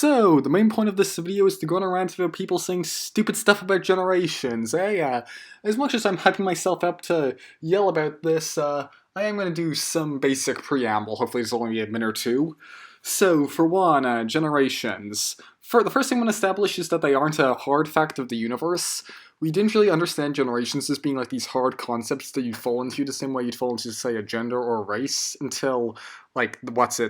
So, the main point of this video is to go on a rant about people saying stupid stuff about generations. As much as I'm hyping myself up to yell about this, I am going to do some basic preamble. Hopefully it's only a minute or two. So, for one, generations. The first thing I want to establish is that they aren't a hard fact of the universe. We didn't really understand generations as being like these hard concepts that you'd fall into the same way you'd fall into, say, a gender or a race until, like, until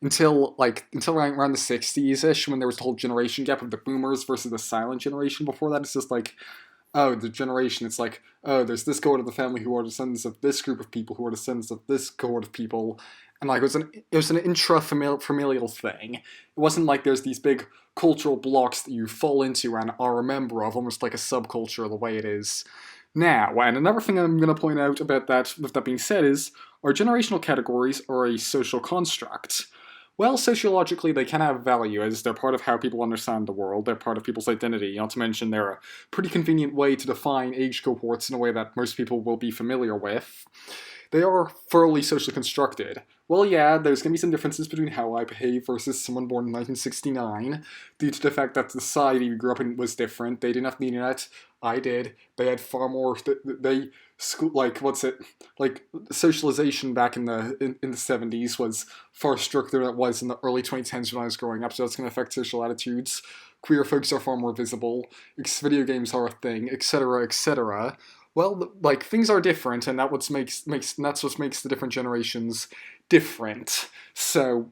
around the 60s-ish, when there was the whole generation gap of the boomers versus the silent generation. Before that, it's just like, oh, the generation, it's like, oh, there's this cohort of the family who are descendants of this group of people, who are descendants of this cohort of people, and like it was an intra-familial thing. It wasn't like there's these big cultural blocks that you fall into and are a member of, almost like a subculture the way it is now. And another thing I'm going to point out about that, with that being said, is our generational categories are a social construct. Well, sociologically, they can have value, as they're part of how people understand the world, they're part of people's identity, not to mention they're a pretty convenient way to define age cohorts in a way that most people will be familiar with. They are thoroughly socially constructed. Well, yeah, there's going to be some differences between how I behave versus someone born in 1969, due to the fact that the society we grew up in was different. They didn't have the internet. I did. They had far more. Socialization back in the 70s was far stricter than it was in the early 2010s when I was growing up. So that's going to affect social attitudes. Queer folks are far more visible. Video games are a thing, etc., etc. Well, like, things are different, and that's what makes the different generations different. So,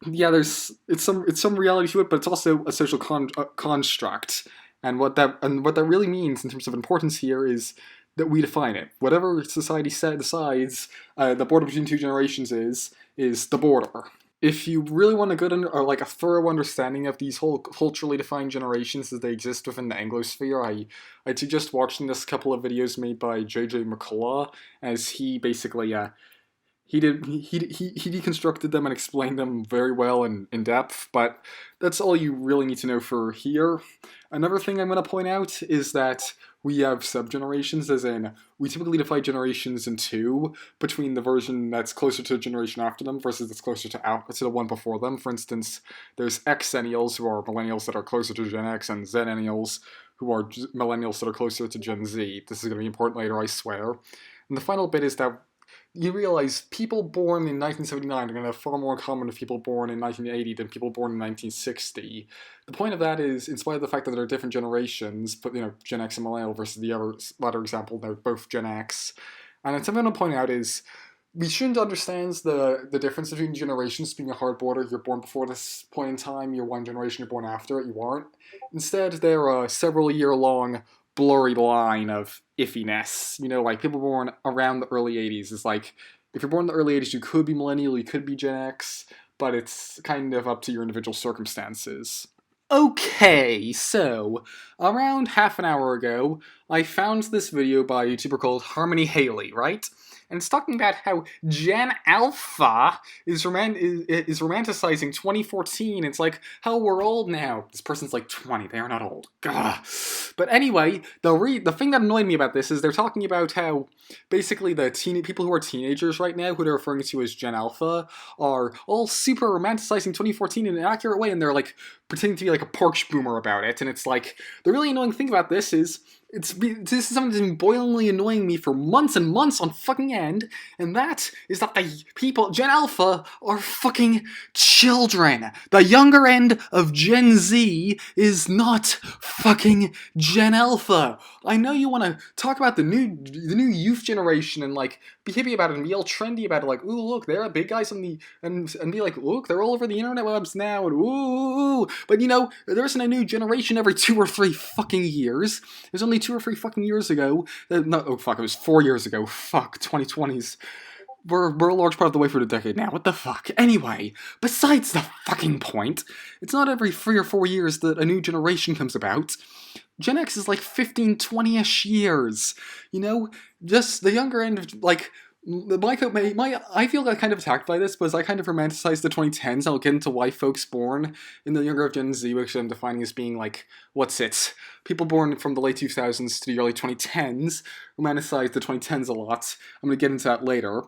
yeah, it's some reality to it, but it's also a social construct. And what that really means in terms of importance here is that we define it. Whatever society decides the border between two generations is the border. If you really want a thorough understanding of these whole culturally defined generations as they exist within the Anglosphere, I'd suggest watching this couple of videos made by J.J. McCullough, as he basically he deconstructed them and explained them very well and in depth. But that's all you really need to know for here. Another thing I'm going to point out is that we have subgenerations, as in, we typically divide generations in two, between the version that's closer to the generation after them versus that's closer to the one before them. For instance, there's Xennials, who are millennials that are closer to Gen X, and Zennials, who are millennials that are closer to Gen Z. This is going to be important later, I swear. And the final bit is that you realize people born in 1979 are going to have far more in common with people born in 1980 than people born in 1960. The point of that is, in spite of the fact that there are different generations, but Gen X and Millennial versus the latter example, they're both Gen X. And something I'm going to point out is, we shouldn't understand the difference between generations being a hard border. You're born before this point in time, you're one generation, you're born after it, you aren't. Instead, they're a several year long blurry line of iffiness. Like, people born around the early 80s is like, if you're born in the early 80s, you could be millennial, you could be Gen X, but it's kind of up to your individual circumstances. Okay, so, around half an hour ago, I found this video by a YouTuber called Harmony Haley, right? And it's talking about how Gen Alpha is romanticizing 2014. It's like, how we're old now. This person's like 20. They are not old. Gah. But anyway, the thing that annoyed me about this is they're talking about how basically the people who are teenagers right now, who they're referring to as Gen Alpha, are all super romanticizing 2014 in an accurate way, and they're like pretending to be like a porch boomer about it. And it's like, the really annoying thing about this is, this is something that's been boilingly annoying me for months and months on fucking end, and that is that the people, Gen Alpha, are fucking children. The younger end of Gen Z is not fucking Gen Alpha. I know you want to talk about the new youth generation and like be hippie about it and be all trendy about it, like, ooh, look, they're big guys on the and be like, look, they're all over the internet webs now, and ooh, but there isn't a new generation every 2 or 3 fucking years. There's only 2 or 3 fucking years ago. It was 4 years ago. Fuck, 2020s. We're a large part of the way through the decade now. What the fuck? Anyway, besides the fucking point, it's not every 3 or 4 years that a new generation comes about. Gen X is like 15, 20-ish years. Just the younger end of, like, I feel kind of attacked by this, because I kind of romanticize the 2010s. I'll get into why folks born in the younger of Gen Z, which I'm defining as being like, people born from the late 2000s to the early 2010s, romanticize the 2010s a lot. I'm going to get into that later.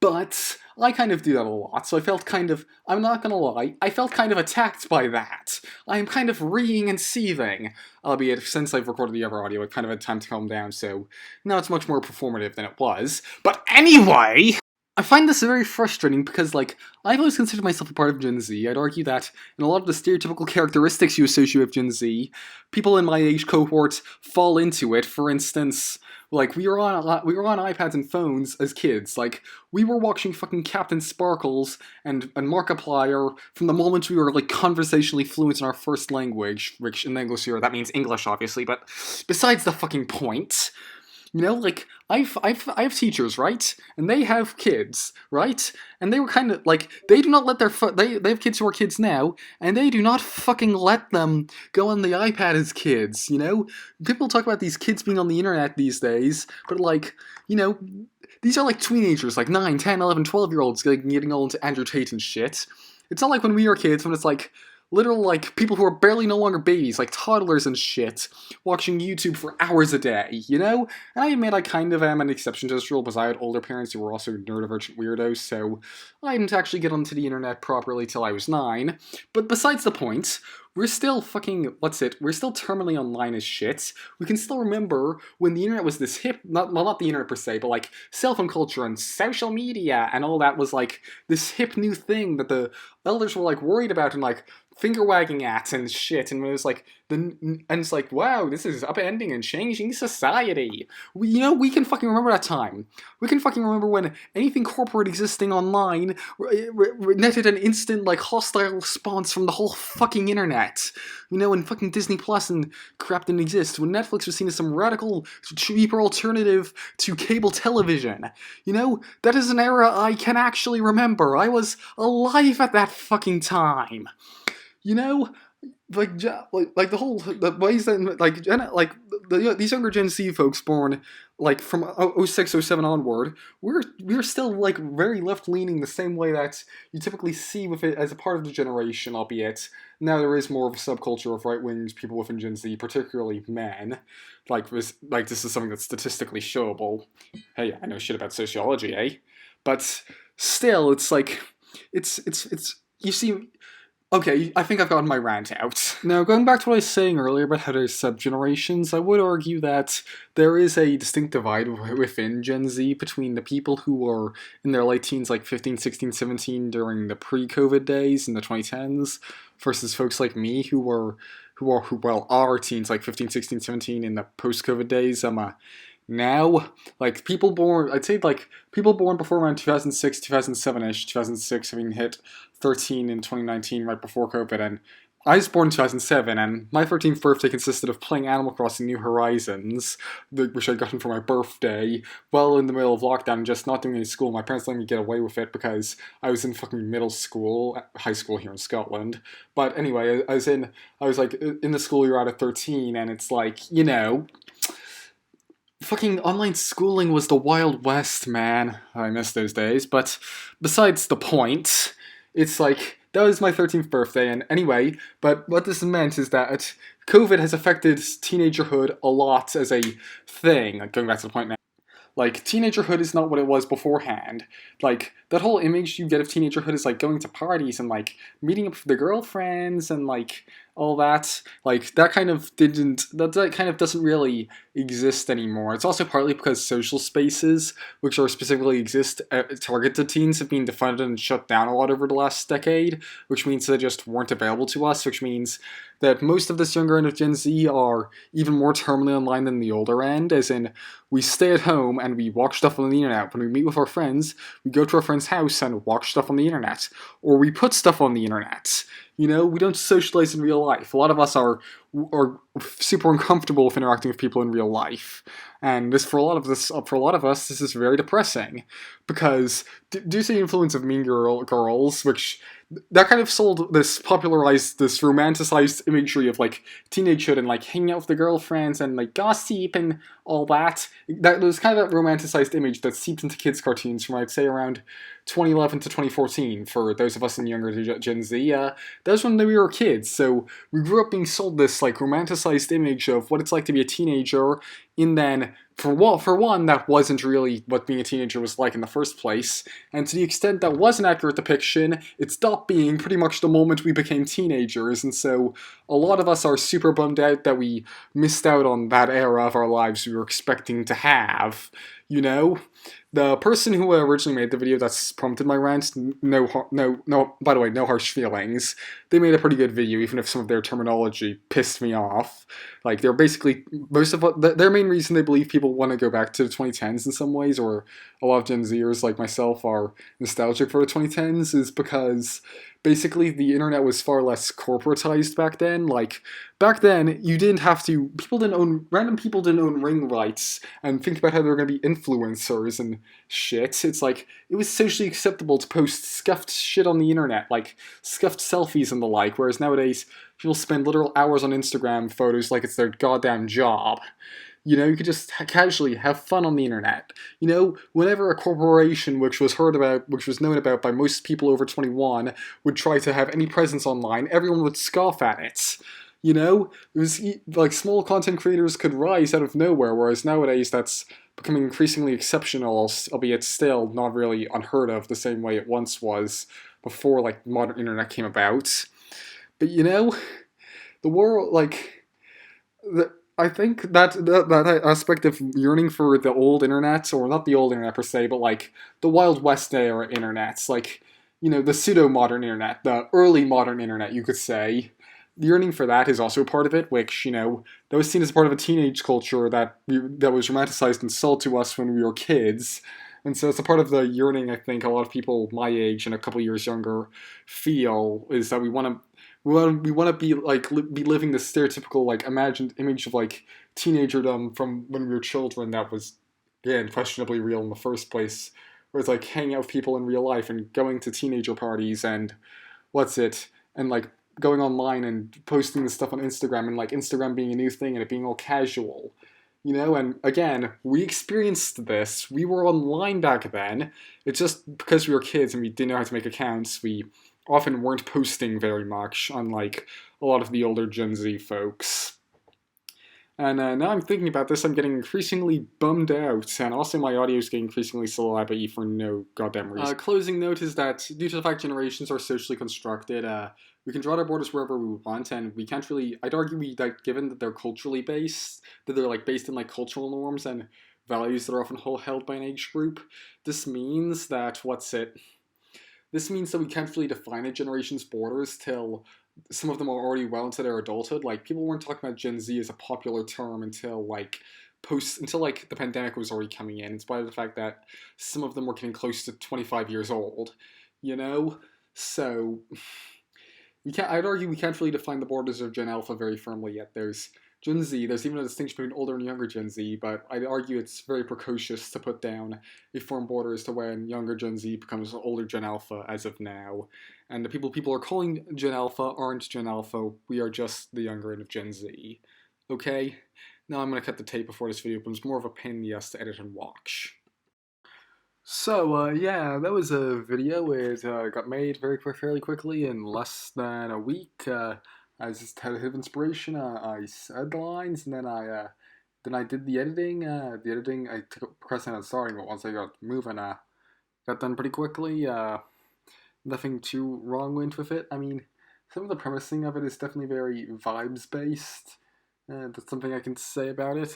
But I kind of do that a lot, so I felt kind of, I'm not gonna lie, I felt kind of attacked by that. I am kind of reeing and seething, albeit since I've recorded the other audio, I've kind of had time to calm down, so now it's much more performative than it was. But anyway! I find this very frustrating because, like, I've always considered myself a part of Gen Z. I'd argue that in a lot of the stereotypical characteristics you associate with Gen Z, people in my age cohort fall into it. For instance, like, we were on iPads and phones as kids. Like, we were watching fucking Captain Sparkles and Markiplier from the moment we were, like, conversationally fluent in our first language, which in English here, that means English, obviously, but besides the fucking point. You know, like, I have teachers, right? And they have kids, right? And they were kind of, like, they do not let their, they have kids who are kids now, and they do not fucking let them go on the iPad as kids, you know? People talk about these kids being on the internet these days, but, like, you know, these are, like, teenagers, like 9, 10, 11, 12-year-olds like, getting all into Andrew Tate and shit. It's not like when we were kids, when it's, like, literal, like, people who are barely no longer babies, like toddlers and shit, watching YouTube for hours a day, you know? And I admit I kind of am an exception to this rule because I had older parents who were also neurodivergent weirdos, so I didn't actually get onto the internet properly till I was 9. But besides the point, we're still fucking, we're still terminally online as shit. We can still remember when the internet was this hip, not the internet per se, but like cell phone culture and social media and all that was like this hip new thing that the elders were like worried about and like finger wagging at and shit, and it was like, and it's like, wow, this is upending and changing society. We can fucking remember that time. We can fucking remember when anything corporate existing online netted an instant, like, hostile response from the whole fucking internet. You know, when fucking Disney Plus and crap didn't exist. When Netflix was seen as some radical, cheaper alternative to cable television. You know, that is an era I can actually remember. I was alive at that fucking time. You know, like the whole, the ways that, these younger Gen Z folks born, like, from 06, 07 onward, we're still, like, very left-leaning the same way that you typically see with it as a part of the generation, albeit now there is more of a subculture of right-wing people within Gen Z, particularly men. This is something that's statistically showable. Hey, I know shit about sociology, eh? But still, it's like, it's you see. Okay, I think I've gotten my rant out. Now, going back to what I was saying earlier about how there's sub-generations, I would argue that there is a distinct divide within Gen Z between the people who were in their late teens, like 15, 16, 17, during the pre-COVID days in the 2010s, versus folks like me who are teens, like 15, 16, 17 in the post-COVID days. Now, like, people born before around 2006, 2007-ish, 2006 having hit 13 in 2019 right before COVID, and I was born in 2007, and my 13th birthday consisted of playing Animal Crossing New Horizons, which I'd gotten for my birthday, well in the middle of lockdown, just not doing any school. My parents let me get away with it because I was in fucking middle school, high school here in Scotland. But anyway, I was in the school year out of 13, and it's like, you know, fucking online schooling was the Wild West, man. I miss those days, but besides the point, it's like, that was my 13th birthday, and anyway, but what this meant is that COVID has affected teenagerhood a lot as a thing. Going back to the point now. Like, teenagerhood is not what it was beforehand. Like, that whole image you get of teenagerhood is, like, going to parties and, like, meeting up with the girlfriends and, like, all that. Like, that kind of doesn't really exist anymore. It's also partly because social spaces, which are specifically targeted to teens, have been defunded and shut down a lot over the last decade, which means they just weren't available to us, which means that most of this younger end of Gen Z are even more terminally online than the older end, as in, we stay at home and we watch stuff on the internet. When we meet with our friends, we go to our friend's house and watch stuff on the internet. Or we put stuff on the internet. You know, we don't socialize in real life. A lot of us are super uncomfortable with interacting with people in real life. And for a lot of us, this is very depressing. Because due to the influence of Mean Girls, which that kind of popularized this romanticized imagery of, like, teenagehood and, like, hanging out with the girlfriends and, like, gossip and all that. That was kind of that romanticized image that seeped into kids' cartoons from, I'd say, around 2011 to 2014, for those of us in younger Gen Z. That was when we were kids, so we grew up being sold this like romanticized image of what it's like to be a teenager, and then for one, that wasn't really what being a teenager was like in the first place, and to the extent that was an accurate depiction, it stopped being pretty much the moment we became teenagers, and so a lot of us are super bummed out that we missed out on that era of our lives we were expecting to have, you know? The person who originally made the video that's prompted my rant, by the way, no harsh feelings. They made a pretty good video, even if some of their terminology pissed me off. Like, they're basically, most of what, their main reason they believe people want to go back to the 2010s in some ways, or a lot of Gen Zers like myself are nostalgic for the 2010s, is because basically the internet was far less corporatized back then. Like, back then, you didn't have to, random people didn't own ring rights and think about how they were going to be influencers and shit. It's like, it was socially acceptable to post scuffed shit on the internet, like scuffed selfies and the like, whereas nowadays, people spend literal hours on Instagram photos like it's their goddamn job. You know, you could just casually have fun on the internet. You know, whenever a corporation which was known about by most people over 21 would try to have any presence online, everyone would scoff at it. You know, it was like small content creators could rise out of nowhere, whereas nowadays that's becoming increasingly exceptional, albeit still not really unheard of the same way it once was before like modern internet came about. But you know, the world, like, I think that aspect of yearning for the old internet, or not the old internet per se, but like the Wild West era internets, like, you know, the pseudo-modern internet, the early modern internet, you could say. The yearning for that is also part of it, which, you know, that was seen as part of a teenage culture that was romanticized and sold to us when we were kids. And so it's a part of the yearning I think a lot of people my age and a couple years younger feel, is that we want to be living this stereotypical like imagined image of like teenagerdom from when we were children that was, again, questionably real in the first place, where it's like hanging out with people in real life and going to teenager parties and and like going online and posting this stuff on Instagram, and like Instagram being a new thing and it being all casual. You know, and again, we experienced this. We were online back then. It's just because we were kids and we didn't know how to make accounts, we often weren't posting very much, unlike a lot of the older Gen Z folks. And now I'm thinking about this, I'm getting increasingly bummed out, and also my audio is getting increasingly slow, I bet you, for no goddamn reason. Closing note is that, due to the fact generations are socially constructed, we can draw our borders wherever we want, and we can't really, I'd argue that given that they're culturally based, that they're like based in like cultural norms and values that are often held by an age group, this means that, this means that we can't really define a generation's borders till some of them are already well into their adulthood. Like, people weren't talking about Gen Z as a popular term until the pandemic was already coming in spite of the fact that some of them were getting close to 25 years old, you know? So, I'd argue we can't really define the borders of Gen Alpha very firmly yet. There's Gen Z, there's even a distinction between older and younger Gen Z, but I'd argue it's very precocious to put down a firm border as to when younger Gen Z becomes older Gen Alpha as of now. And the people are calling Gen Alpha aren't Gen Alpha, we are just the younger end of Gen Z. Okay? Now I'm going to cut the tape before this video becomes more of a pain in the ass to edit and watch. So, yeah, that was a video. It got made fairly quickly in less than a week. I just had a hit of inspiration. I said the lines, and then I did the editing. The editing, I took procrastinated on starting, but once I got moving, got done pretty quickly. Nothing too wrong went with it. I mean, some of the premising of it is definitely very vibes based. That's something I can say about it.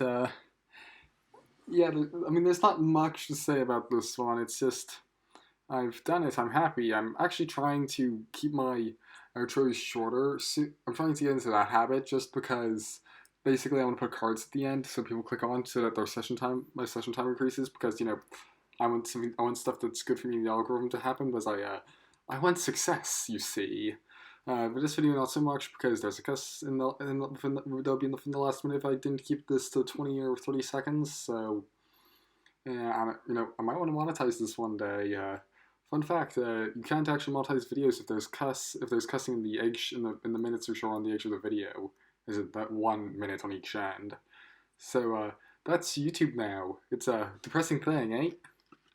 Yeah, I mean, there's not much to say about this one. It's just, I've done it. I'm happy. I'm actually trying to keep my outros shorter. I'm trying to get into that habit just because basically I want to put cards at the end so people click on so that my session time increases, because, you know, I want stuff that's good for me in the algorithm to happen, because I want success, you see. But this video not so much, because there's a cuss that'll be in the last minute if I didn't keep this to 20 or 30 seconds. So yeah, I might want to monetize this one day. Fun fact: you can't actually monetize videos if there's cussing in the minutes or so on the edge of the video. Is it that 1 minute on each end? So that's YouTube now. It's a depressing thing, eh?